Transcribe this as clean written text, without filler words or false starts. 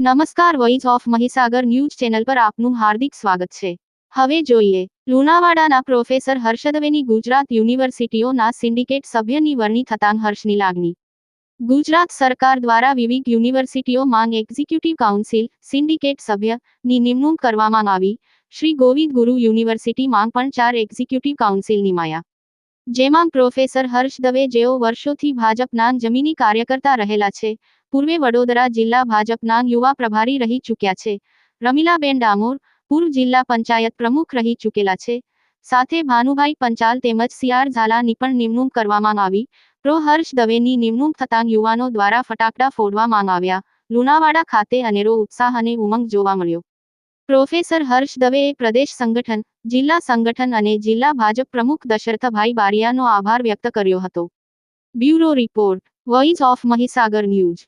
નમસ્કાર, voice of Mahisagar news channel પર આપનું હાર્દિક સ્વાગત છે। હવે જોઈએ લુણાવાડાના પ્રોફેસર હર્ષ દવેની ગુજરાત યુનિવર્સિટીઓના સિન્ડિકેટ સભ્યની વરણી થતાં હર્ષની લાગણી। ગુજરાત સરકાર દ્વારા વિવિધ યુનિવર્સિટીઓ માંગ એક્ઝિક્યુટિવ કાઉન્સિલ સિન્ડિકેટ સભ્યની નિમણૂક કરવામાં આવી। શ્રી ગોવિંદ ગુરુ યુનિવર્સિટી માંગ પણ 4 એક્ઝિક્યુટિવ કાઉન્સિલ નિમાયા, જેમાં પ્રોફેસર હર્ષ દવે જેઓ વર્ષોથી ભાજપના જમીની કાર્યકર્તા રહેલા છે, પૂર્વે વડોદરા જિલ્લા ભાજપના યુવા પ્રભારી રહી ચૂક્યા છે, રમીલાબેન ડામોર પૂર્વ જિલ્લા પંચાયત પ્રમુખ રહી ચૂકેલા છે, સાથે ભાનુભાઈ પંચાલ તેમજ સીઆર ઝાલાની પણ નિમણૂક કરવામાં આવી। પ્રો હર્ષ દવેની નિમણૂક થતાં યુવાનો દ્વારા ફટાકડા ફોડવામાં આવ્યા। લુણાવાડા ખાતે અનેરો ઉત્સાહ અને ઉમંગ જોવા મળ્યો। પ્રોફેસર હર્ષ દવેએ પ્રદેશ સંગઠન, જિલ્લા સંગઠન અને જિલ્લા ભાજપ પ્રમુખ દશરથભાઈ બારિયાનો આભાર વ્યક્ત કર્યો હતો। Bureau report, voice of Mahisagar news.